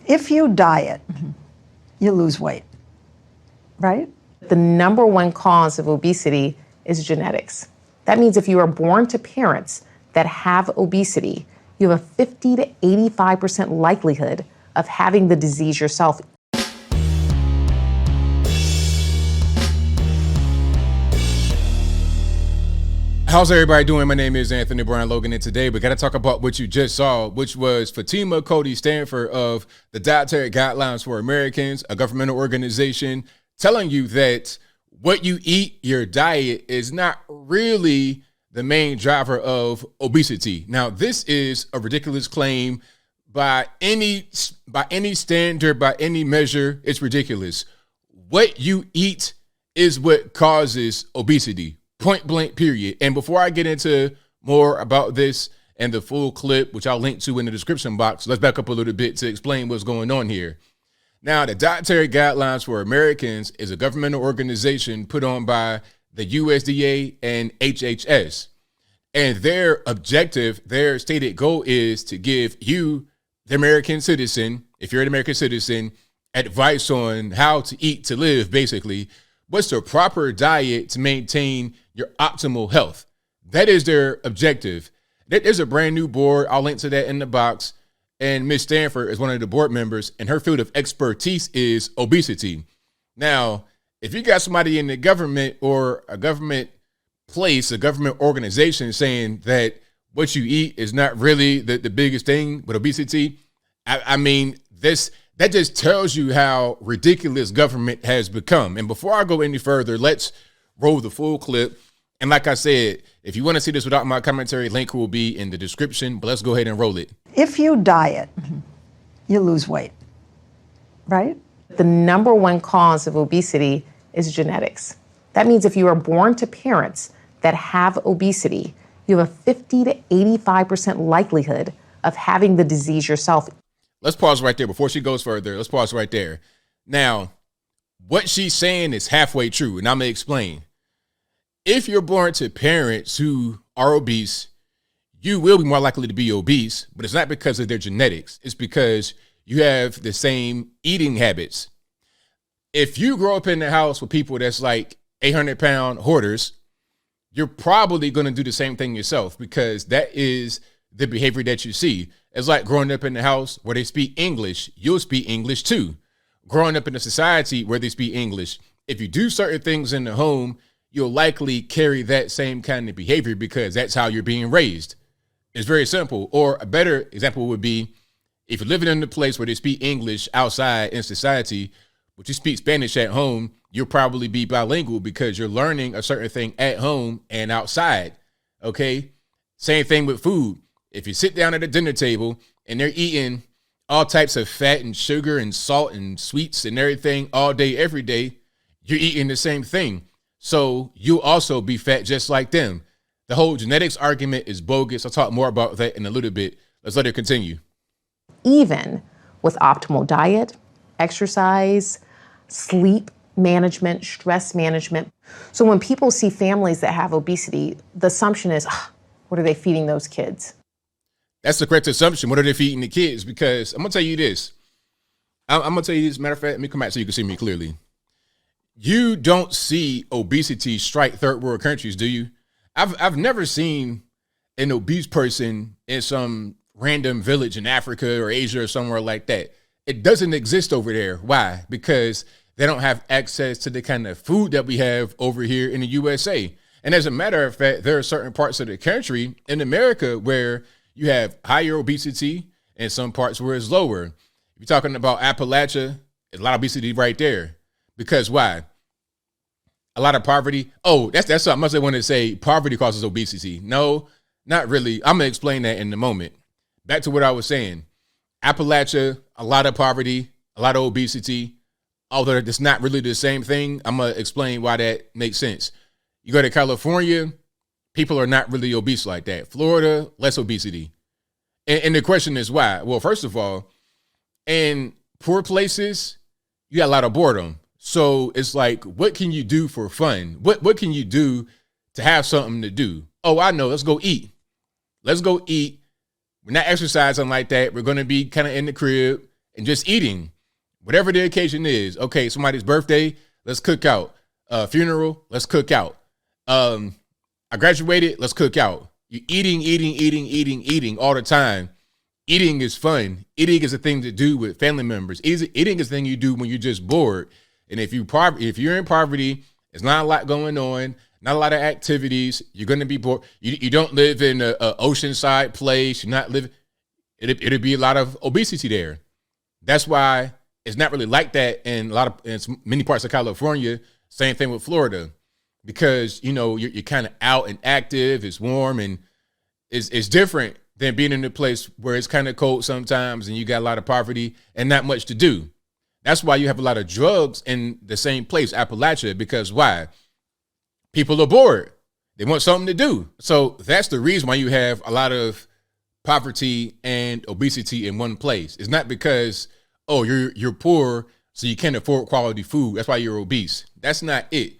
If you diet, you lose weight, right? The number one cause of obesity is genetics. That means if you are born to parents that have obesity, you have a 50 to 85% likelihood of having the disease yourself. How's everybody doing? My name is Anthony Brian Logan, and today we got to talk about what you just saw, which was Fatima Cody Stanford of the Dietary Guidelines for Americans, a governmental organization, telling you that what you eat, your diet, is not really the main driver of obesity. Now, this is a ridiculous claim by any standard, by any measure. It's ridiculous. What you eat is what causes obesity. Point blank, period. And before I get into more about this and the full clip, which I'll link to in the description box, let's back up a little bit to explain what's going on here. Now, the Dietary Guidelines for Americans is a governmental organization put on by the USDA and HHS. And their objective, their stated goal is to give you, the American citizen, if you're an American citizen, advice on how to eat to live, basically. What's the proper diet to maintain your optimal health? That is their objective. There's a brand new board. I'll link to that in the box. And Ms. Stanford is one of the board members, and her field of expertise is obesity. Now, if you got somebody in the government or a government place, a government organization saying that what you eat is not really the biggest thing with obesity, I mean, that just tells you how ridiculous government has become. And before I go any further, let's roll the full clip. And like I said, if you want to see this without my commentary, link will be in the description, but let's go ahead and roll it. If you diet, you lose weight, right? The number one cause of obesity is genetics. That means if you are born to parents that have obesity, you have a 50 to 85% likelihood of having the disease yourself. Let's pause right there before she goes further. Let's pause right there. Now, what she's saying is halfway true, and I'm going to explain. If you're born to parents who are obese, you will be more likely to be obese, but it's not because of their genetics. It's because you have the same eating habits. If you grow up in the house with people that's like 800-pound hoarders, you're probably going to do the same thing yourself because that is the behavior that you see. It's like growing up in the house where they speak English, you'll speak English too. Growing up in a society where they speak English, if you do certain things in the home, you'll likely carry that same kind of behavior because that's how you're being raised. It's very simple. Or a better example would be if you're living in a place where they speak English outside in society, but you speak Spanish at home, you'll probably be bilingual because you're learning a certain thing at home and outside. Okay. Same thing with food. If you sit down at a dinner table and they're eating all types of fat and sugar and salt and sweets and everything all day, every day, you're eating the same thing. So you'll also be fat just like them. The whole genetics argument is bogus. I'll talk more about that in a little bit. Let's let her continue. Even with optimal diet, exercise, sleep management, stress management. So when people see families that have obesity, the assumption is, what are they feeding those kids? That's the correct assumption. What are they feeding the kids? Because I'm going to tell you this. I'm going to tell you this. Matter of fact, let me come back so you can see me clearly. You don't see obesity strike third world countries, do you? I've never seen an obese person in some random village in Africa or Asia or somewhere like that. It doesn't exist over there. Why? Because they don't have access to the kind of food that we have over here in the USA. And as a matter of fact, there are certain parts of the country in America where you have higher obesity and some parts where it's lower. If you're talking about Appalachia, there's a lot of obesity right there. Because why? A lot of poverty. Oh, that's something I must want to say. Poverty causes obesity. No, not really. I'm going to explain that in a moment. Back to what I was saying. Appalachia, a lot of poverty, a lot of obesity. Although it's not really the same thing, I'm going to explain why that makes sense. You go to California, people are not really obese like that. Florida, less obesity. And the question is why? Well, first of all, in poor places, you got a lot of boredom. So it's like, what can you do for fun? What can you do to have something to do? Oh, I know. Let's go eat. Let's go eat. We're not exercising like that. We're going to be kind of in the crib and just eating, whatever the occasion is. Okay, somebody's birthday, let's cook out. Funeral, let's cook out. I graduated, let's cook out. You eating all the time. Eating is fun. Eating is a thing to do with family members. Eating is a thing you do when you're just bored. And if you're in poverty, there's not a lot going on, not a lot of activities. You're going to be bored. You don't live in a oceanside place. You're not living. It'll be a lot of obesity there. That's why it's not really like that in many parts of California. Same thing with Florida, because you're kind of out and active. It's warm and it's different than being in a place where it's kind of cold sometimes and you got a lot of poverty and not much to do. That's why you have a lot of drugs in the same place, Appalachia, because why? People are bored. They want something to do. So that's the reason why you have a lot of poverty and obesity in one place. It's not because, oh, you're poor, so you can't afford quality food. That's why you're obese. That's not it.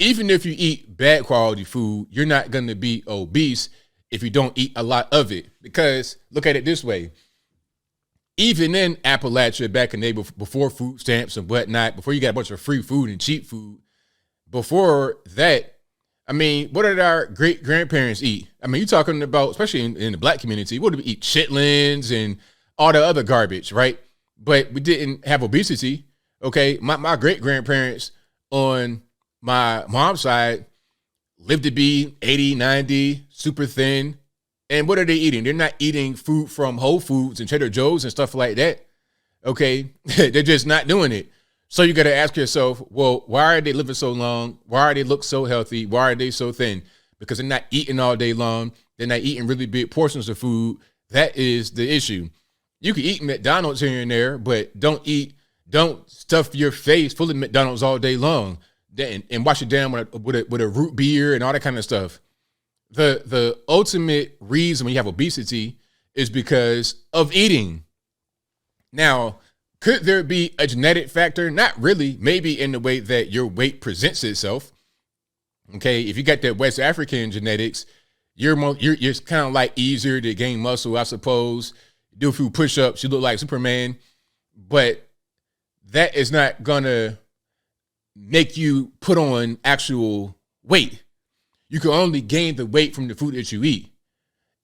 Even if you eat bad quality food, you're not going to be obese if you don't eat a lot of it. Because look at it this way. Even in Appalachia back in the day, before food stamps and whatnot, before you got a bunch of free food and cheap food, before that, I mean, what did our great grandparents eat? I mean, you're talking about, especially in the black community, what did we eat? Chitlins and all the other garbage, right? But we didn't have obesity. Okay. My great grandparents on my mom's side lived to be 80, 90, super thin. And what are they eating? They're not eating food from Whole Foods and Trader Joe's and stuff like that. Okay. They're just not doing it. So you got to ask yourself, well, why are they living so long? Why are they look so healthy? Why are they so thin? Because they're not eating all day long. They're not eating really big portions of food. That is the issue. You can eat McDonald's here and there, but don't stuff your face full of McDonald's all day long and wash it down with a root beer and all that kind of stuff. The ultimate reason when you have obesity is because of eating. Now, could there be a genetic factor? Not really. Maybe in the way that your weight presents itself. Okay, if you got that West African genetics, you're kind of like easier to gain muscle, I suppose. Do a few push-ups, you look like Superman, but that is not gonna make you put on actual weight. You can only gain the weight from the food that you eat.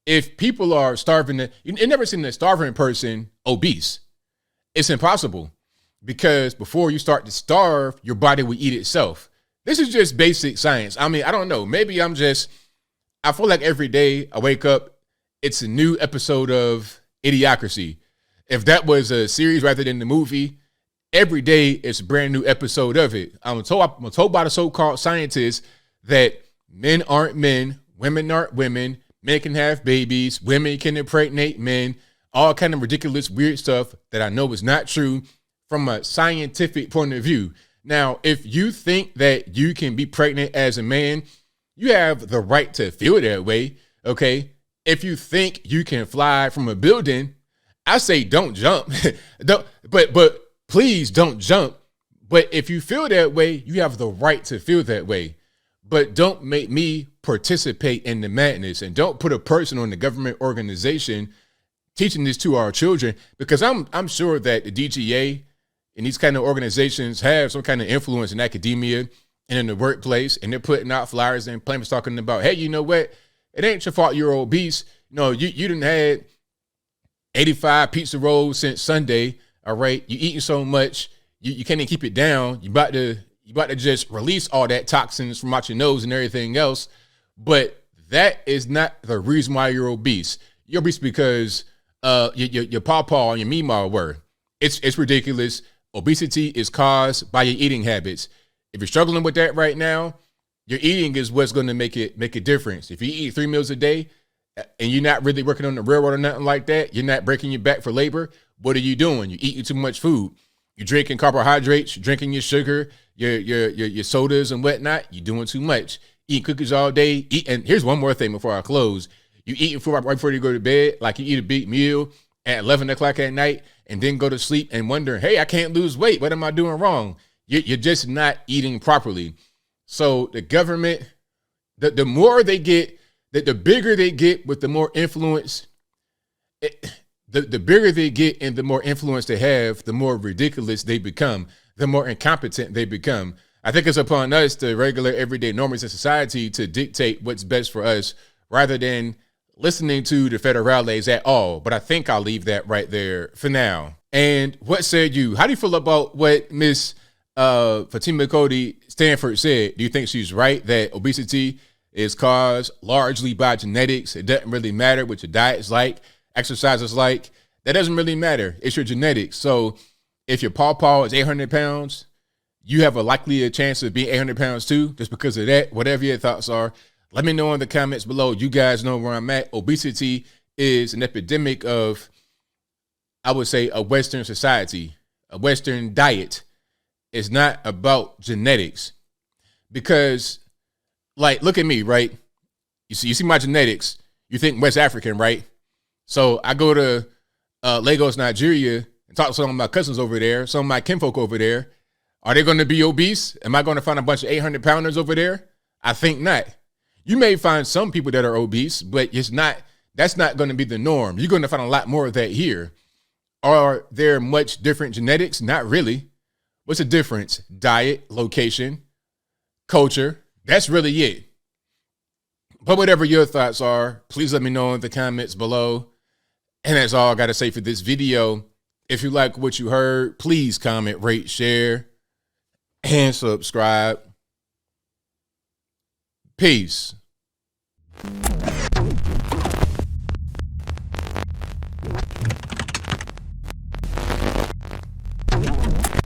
If people are starving, you've never seen a starving person obese. It's impossible, because before you start to starve, your body will eat itself. This is just basic science. I mean, I don't know. Maybe I feel like every day I wake up, it's a new episode of Idiocracy. If that was a series rather than the movie, every day it's a brand new episode of it. I'm told by the so-called scientists that men aren't men, women aren't women, men can have babies, women can impregnate men, all kind of ridiculous, weird stuff that I know is not true from a scientific point of view. Now, if you think that you can be pregnant as a man, you have the right to feel that way, okay? If you think you can fly from a building, I say don't jump. but please don't jump. But if you feel that way, you have the right to feel that way. But don't make me participate in the madness, and don't put a person on the government organization teaching this to our children, because I'm sure that the DGA and these kind of organizations have some kind of influence in academia and in the workplace, and they're putting out flyers and pamphlets talking about, hey, you know what? It ain't your fault you're obese. No, you done had 85 pizza rolls since Sunday. All right, you eating so much, you can't even keep it down. You about to just release all that toxins from out your nose and everything else. But that is not the reason why you're obese. You're obese because your pawpaw and your meemaw were. It's ridiculous. Obesity is caused by your eating habits. If you're struggling with that right now, your eating is what's going to make a difference. If you eat 3 meals a day and you're not really working on the railroad or nothing like that, you're not breaking your back for labor, what are you doing? You're eating too much food. You're drinking carbohydrates, you're drinking your sugar, your sodas and whatnot. You're doing too much. Eat cookies all day. And here's one more thing before I close. You eat food right before you go to bed, like you eat a big meal at 11 o'clock at night and then go to sleep and wonder, hey, I can't lose weight. What am I doing wrong? You're just not eating properly. So the government, the more they get, the bigger they get with the more influence, the bigger they get and the more influence they have, the more ridiculous they become, the more incompetent they become. I think it's upon us, the regular everyday normies in society, to dictate what's best for us rather than listening to the federales at all. But I think I'll leave that right there for now. And what said you? How do you feel about what Miss Fatima Cody Stanford said? Do you think she's right that obesity is caused largely by genetics? It doesn't really matter what your diet is like, exercise is like. That doesn't really matter. It's your genetics. So if your pawpaw is 800 pounds, you have a likely chance of being 800 pounds too, just because of that. Whatever your thoughts are, let me know in the comments below. You guys know where I'm at. Obesity is an epidemic of, I would say, a Western society, a Western diet. It's not about genetics, because, like, look at me, right? You see my genetics. You think West African, right? So I go to Lagos, Nigeria, and talk to some of my cousins over there, some of my kinfolk over there. Are they going to be obese? Am I going to find a bunch of 800 pounders over there? I think not. You may find some people that are obese, but that's not going to be the norm. You're going to find a lot more of that here. Are there much different genetics? Not really. What's the difference? Diet, location, culture. That's really it. But whatever your thoughts are, please let me know in the comments below. And that's all I got to say for this video. If you like what you heard, please comment, rate, share, and subscribe. Peace.